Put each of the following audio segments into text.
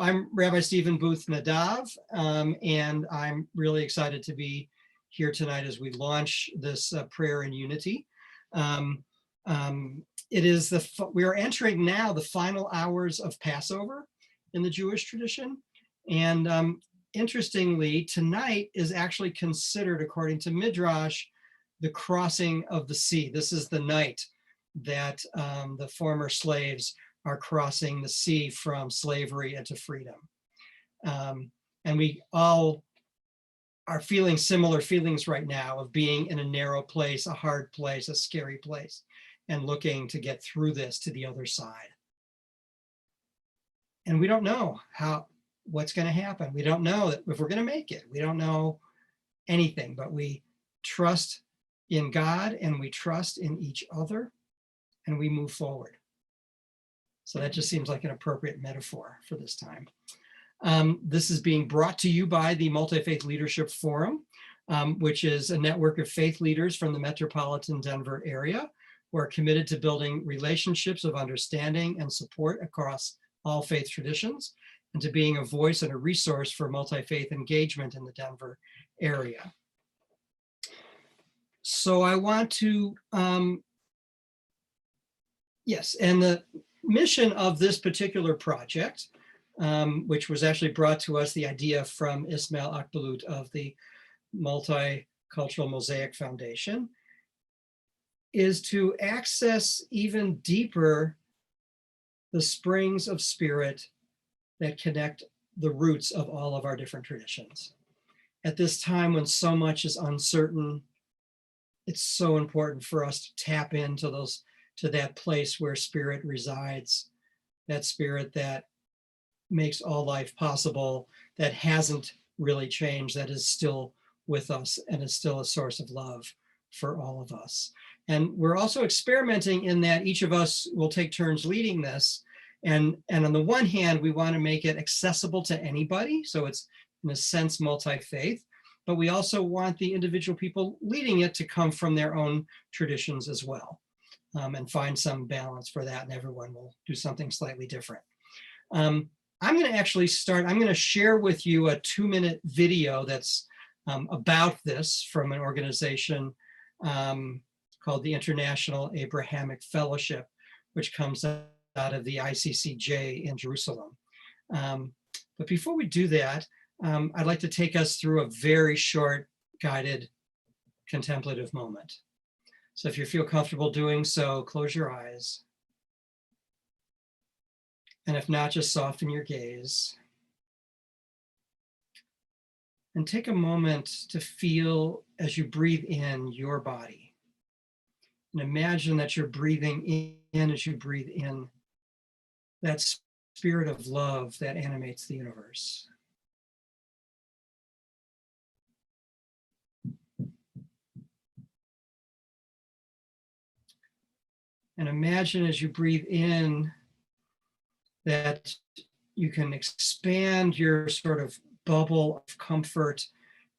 I'm Rabbi Stephen Booth-Nadav, and I'm really excited to be here tonight as we launch this prayer in unity. We are entering now the final hours of Passover in the Jewish tradition. And interestingly, tonight is actually considered, according to Midrash, the crossing of the sea. This is the night that the former slaves are crossing the sea from slavery into freedom. And we all are feeling similar feelings right now of being in a narrow place, a hard place, a scary place, and looking to get through this to the other side. And we don't know what's going to happen. We don't know if we're going to make it. We don't know anything, but we trust in God and we trust in each other and we move forward. So that just seems like an appropriate metaphor for this time. This is being brought to you by the Multifaith Leadership Forum, which is a network of faith leaders from the metropolitan Denver area who are committed to building relationships of understanding and support across all faith traditions, and to being a voice and a resource for multi-faith engagement in the Denver area. So I want to, yes, and the mission of this particular project, which was actually brought to us, the idea from Ismail Akbalut of the Multicultural Mosaic Foundation, is to access even deeper the springs of spirit that connect the roots of all of our different traditions. At this time when so much is uncertain, it's so important for us to tap into that place where spirit resides, that spirit that makes all life possible, that hasn't really changed, that is still with us and is still a source of love for all of us. And we're also experimenting in that each of us will take turns leading this. And on the one hand, we want to make it accessible to anybody. So it's in a sense multi-faith, but we also want the individual people leading it to come from their own traditions as well, and find some balance for that, and everyone will do something slightly different. I'm going to actually start, I'm going to share with you a 2-minute video that's about this from an organization called the International Abrahamic Fellowship, which comes out of the ICCJ in Jerusalem. But before we do that, I'd like to take us through a very short guided contemplative moment. So if you feel comfortable doing so, close your eyes. And if not, just soften your gaze. And take a moment to feel as you breathe in your body. And imagine that you're breathing in as you breathe in that spirit of love that animates the universe. And imagine as you breathe in that you can expand your sort of bubble of comfort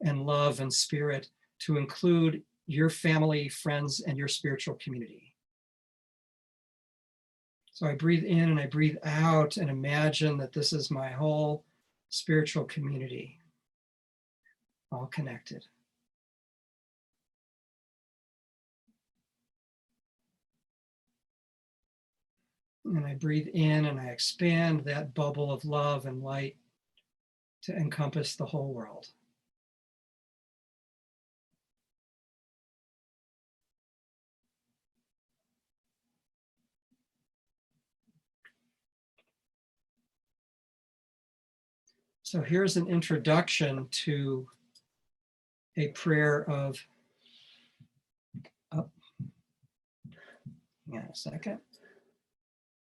and love and spirit to include your family, friends, and your spiritual community. So I breathe in and I breathe out and imagine that this is my whole spiritual community, all connected. And I breathe in and I expand that bubble of love and light to encompass the whole world. So here's an introduction to a prayer of, oh, hang on a second.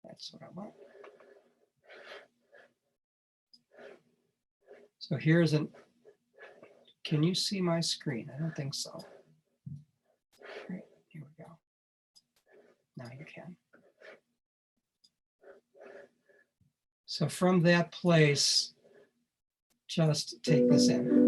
That's what I want. So here's can you see my screen? I don't think so. Great, here we go. Now you can. So from that place, just take this in.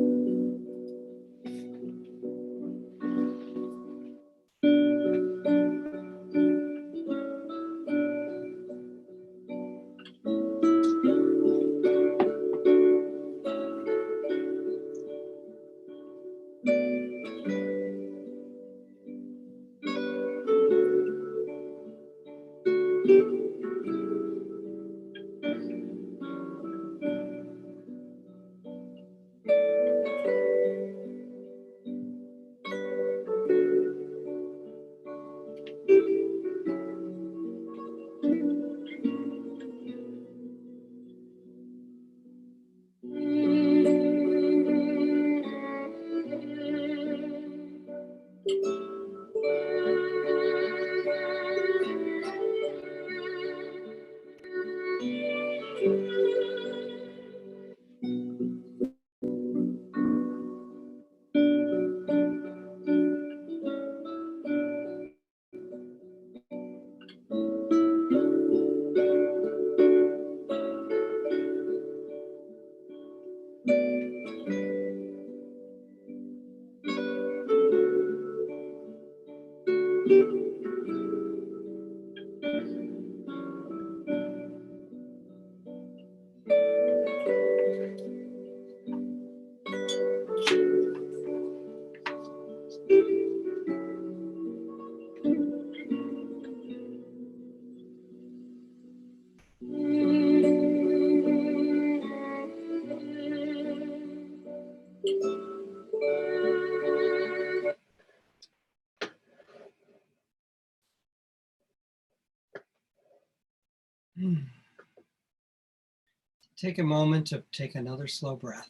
take a moment to take another slow breath.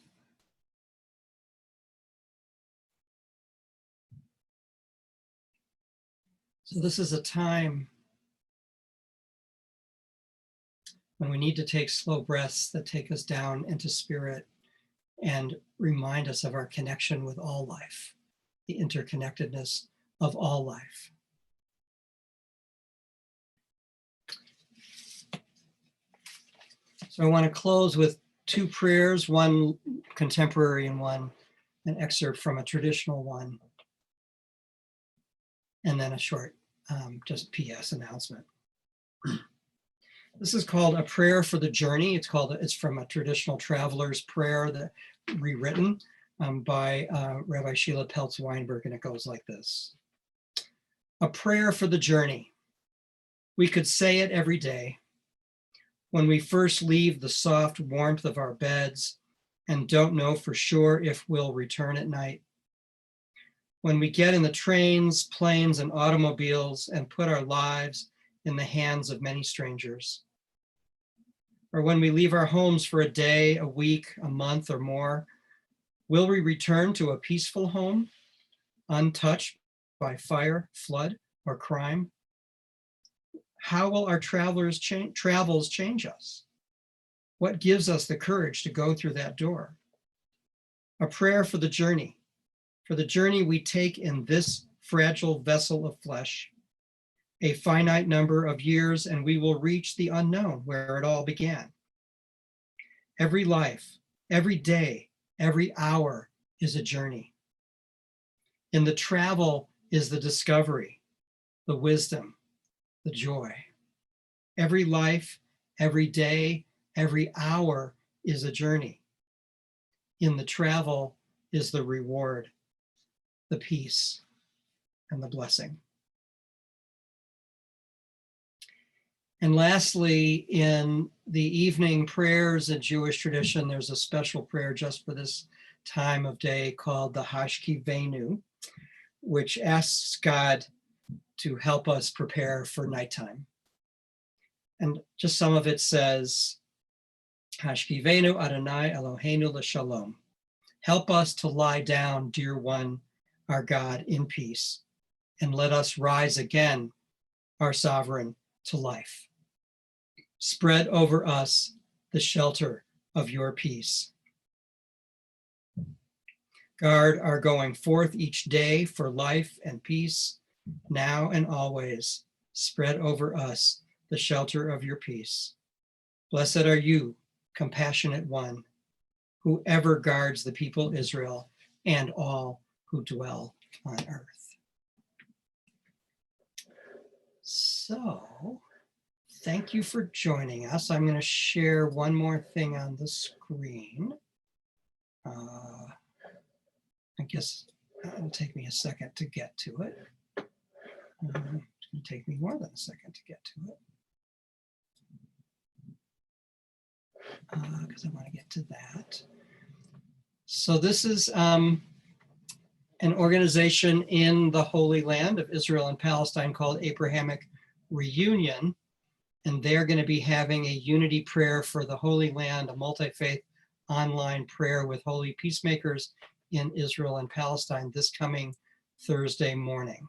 So this is a time when we need to take slow breaths that take us down into spirit and remind us of our connection with all life, the interconnectedness of all life. So I want to close with two prayers, one contemporary and one an excerpt from a traditional one, and then a short just PS announcement. This is called A Prayer for the Journey. It's from a traditional traveler's prayer that rewritten by Rabbi Sheila Peltz Weinberg, and it goes like this. A prayer for the journey. We could say it every day. When we first leave the soft warmth of our beds and don't know for sure if we'll return at night. When we get in the trains, planes, and automobiles and put our lives in the hands of many strangers. Or when we leave our homes for a day, a week, a month, or more, will we return to a peaceful home, untouched by fire, flood, or crime? How will our travels change us? What gives us the courage to go through that door? A prayer for the journey we take in this fragile vessel of flesh, a finite number of years, and we will reach the unknown where it all began. Every life, every day, every hour is a journey. In the travel is the discovery, the wisdom, the joy. Every life, every day, every hour is a journey. In the travel is the reward, the peace, and the blessing. And lastly, in the evening prayers in Jewish tradition, there's a special prayer just for this time of day called the Hashkivenu, which asks God to help us prepare for nighttime. And just some of it says, Hashkivenu Adonai Eloheinu l'shalom. Help us to lie down, dear one, our God, in peace, and let us rise again, our sovereign, to life. Spread over us the shelter of your peace. Guard our going forth each day for life and peace, now and always. Spread over us the shelter of your peace. Blessed are you, compassionate one, who ever guards the people Israel and all who dwell on earth. So, thank you for joining us. I'm going to share one more thing on the screen. I guess it'll take me a second to get to it. It's going to take me more than a second to get to it. Because I want to get to that. So this is an organization in the Holy Land of Israel and Palestine called Abrahamic Reunion. And they're going to be having a unity prayer for the Holy Land, a multi-faith online prayer with holy peacemakers in Israel and Palestine this coming Thursday morning.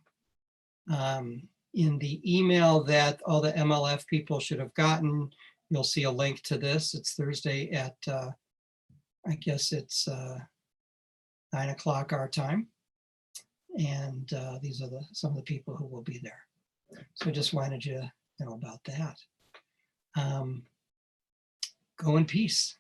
In the email that all the MLF people should have gotten, you'll see a link to this. It's Thursday at, I guess it's 9 o'clock our time. And these are some of the people who will be there. So I just wanted you to know about that. Go in peace.